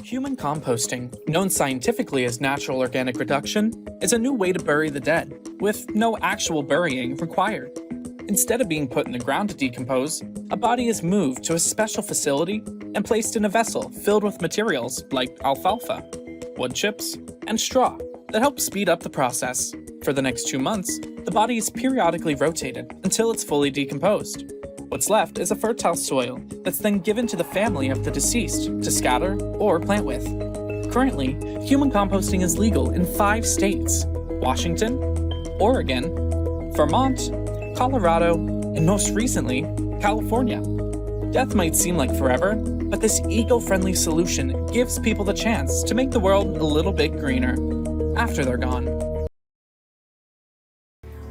Human composting, known scientifically as natural organic reduction, is a new way to bury the dead, with no actual burying required. Instead of being put in the ground to decompose, a body is moved to a special facility and placed in a vessel filled with materials like alfalfa, wood chips, and straw that help speed up the process. For the next 2 months, the body is periodically rotated until it's fully decomposed. What's left is a fertile soil that's then given to the family of the deceased to scatter or plant with. Currently, human composting is legal in 5 states: Washington, Oregon, Vermont, Colorado, and most recently, California. Death might seem like forever, but this eco-friendly solution gives people the chance to make the world a little bit greener after they're gone.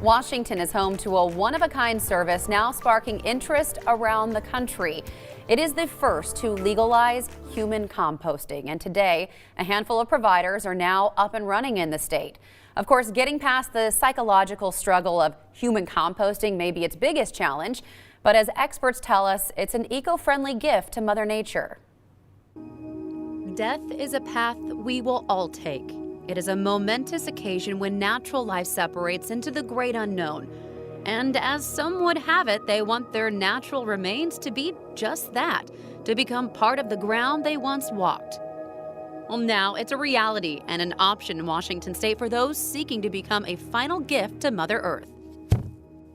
Washington is home to a one-of-a-kind service now sparking interest around the country. It is the first to legalize human composting, and today a handful of providers are now up and running in the state. Of course, getting past the psychological struggle of human composting may be its biggest challenge, but as experts tell us, it's an eco-friendly gift to Mother Nature. Death is a path we will all take. It is a momentous occasion when natural life separates into the great unknown. And as some would have it, they want their natural remains to be just that, to become part of the ground they once walked. Well, now it's a reality and an option in Washington state for those seeking to become a final gift to Mother Earth.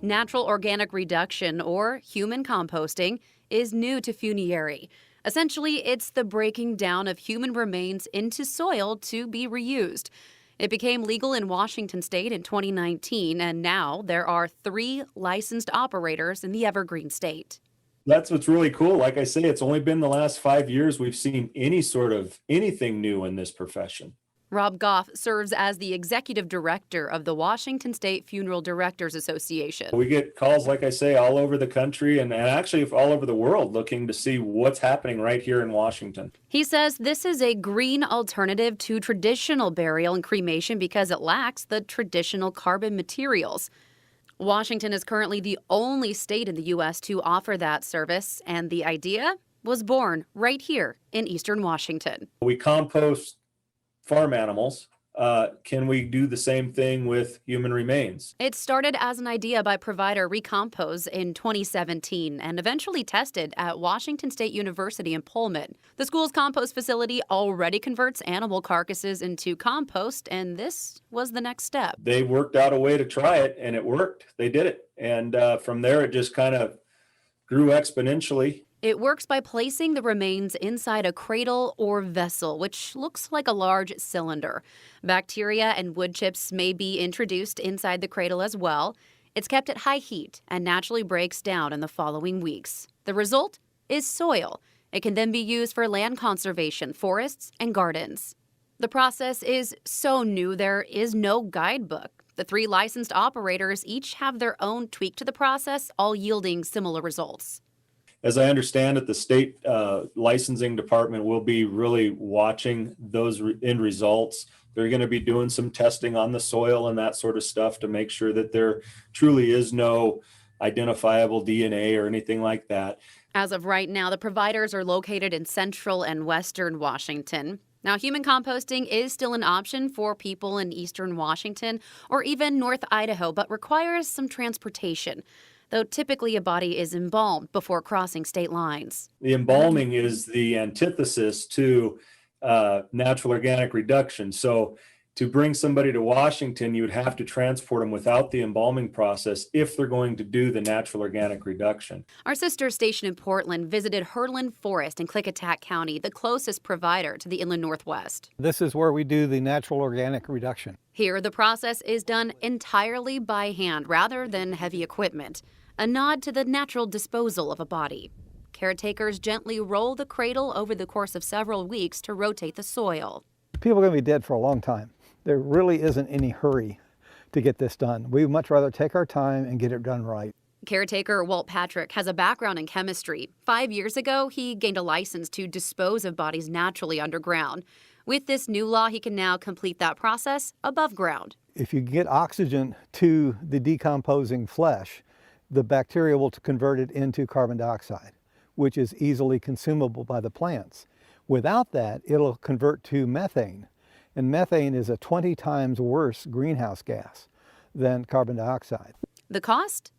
Natural organic reduction, or human composting, is new to Funieri. Essentially, it's the breaking down of human remains into soil to be reused. It became legal in Washington state in 2019, and now there are 3 licensed operators in the Evergreen state. That's what's really cool. Like I say, it's only been the last 5 years we've seen anything new in this profession. Rob Goff serves as the executive director of the Washington State Funeral Directors Association. We get calls, like I say, all over the country and actually all over the world looking to see what's happening right here in Washington. He says this is a green alternative to traditional burial and cremation because it lacks the traditional carbon materials. Washington is currently the only state in the U.S. to offer that service, and the idea was born right here in Eastern Washington. We compost farm animals. Can we do the same thing with human remains? It started as an idea by provider Recompose in 2017 and eventually tested at Washington State University in Pullman. The school's compost facility already converts animal carcasses into compost, and this was the next step. They worked out a way to try it, and it worked. They did it. And from there, it just kind of grew exponentially. It works by placing the remains inside a cradle or vessel, which looks like a large cylinder. Bacteria and wood chips may be introduced inside the cradle as well. It's kept at high heat and naturally breaks down in the following weeks. The result is soil. It can then be used for land conservation, forests, and gardens. The process is so new there is no guidebook. The 3 licensed operators each have their own tweak to the process, all yielding similar results. As I understand it, the state licensing department will be really watching those end results. They're going to be doing some testing on the soil and that sort of stuff to make sure that there truly is no identifiable DNA or anything like that. As of right now, the providers are located in central and western Washington. Now, human composting is still an option for people in eastern Washington or even North Idaho, but requires some transportation, though typically a body is embalmed before crossing state lines. The embalming is the antithesis to natural organic reduction. So to bring somebody to Washington, you would have to transport them without the embalming process if they're going to do the natural organic reduction. Our sister station in Portland visited Herland Forest in Klickitat County, the closest provider to the inland Northwest. This is where we do the natural organic reduction. Here, the process is done entirely by hand rather than heavy equipment, a nod to the natural disposal of a body. Caretakers gently roll the cradle over the course of several weeks to rotate the soil. People are going to be dead for a long time. There really isn't any hurry to get this done. We would much rather take our time and get it done right. Caretaker Walt Patrick has a background in chemistry. 5 years ago, he gained a license to dispose of bodies naturally underground. With this new law, he can now complete that process above ground. If you get oxygen to the decomposing flesh, the bacteria will convert it into carbon dioxide, which is easily consumable by the plants. Without that, it'll convert to methane. And methane is a 20 times worse greenhouse gas than carbon dioxide. The cost?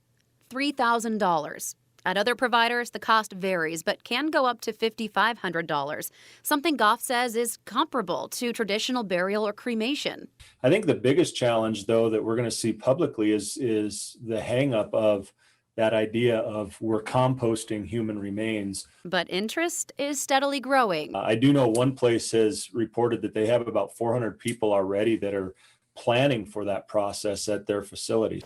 $3,000. At other providers, the cost varies, but can go up to $5,500, something Goff says is comparable to traditional burial or cremation. I think the biggest challenge, though, that we're going to see publicly is the hangup of that idea of we're composting human remains. But interest is steadily growing. I do know one place has reported that they have about 400 people already that are planning for that process at their facility.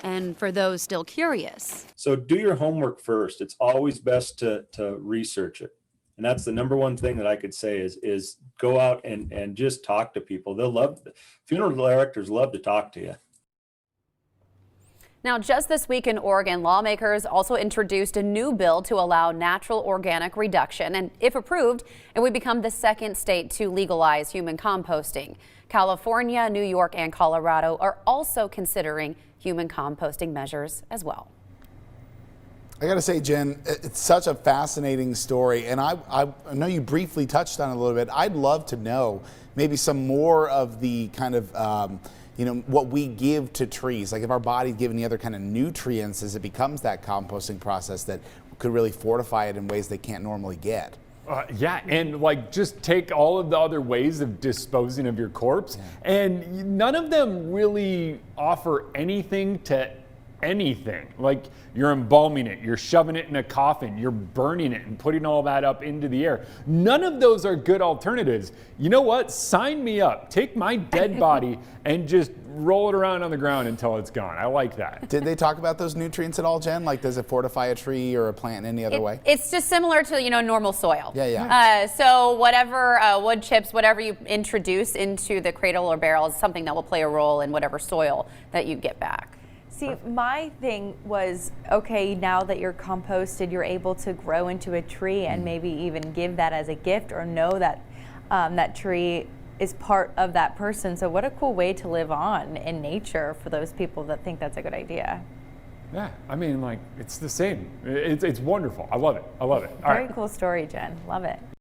And for those still curious, So do your homework first. It's always best to research it. And that's the number one thing that I could say is go out and just talk to people. Funeral directors love to talk to you. Now, just this week in Oregon, lawmakers also introduced a new bill to allow natural organic reduction. And if approved, it would become the second state to legalize human composting. California, New York, and Colorado are also considering human composting measures as well. I got to say, Jen, it's such a fascinating story. And I know you briefly touched on it a little bit. I'd love to know maybe some more of the kind of what we give to trees, like if our body give any other kind of nutrients as it becomes that composting process that could really fortify it in ways they can't normally get. Yeah, and like just take all of the other ways of disposing of your corpse, and none of them really offer anything to anything. Like you're embalming it, you're shoving it in a coffin, you're burning it and putting all that up into the air. None of those are good alternatives. You know what? Sign me up. Take my dead body and just roll it around on the ground until it's gone. I like that. Did they talk about those nutrients at all, Jen? Like, does it fortify a tree or a plant in any other way? It's just similar to, normal soil. Yeah. So whatever wood chips, whatever you introduce into the cradle or barrel is something that will play a role in whatever soil that you get back. See, my thing was, okay, now that you're composted, you're able to grow into a tree and maybe even give that as a gift or know that that tree is part of that person. So what a cool way to live on in nature for those people that think that's a good idea. Yeah, I mean, like, it's the same. It's wonderful. I love it. I love it. All Very right. cool story, Jen. Love it.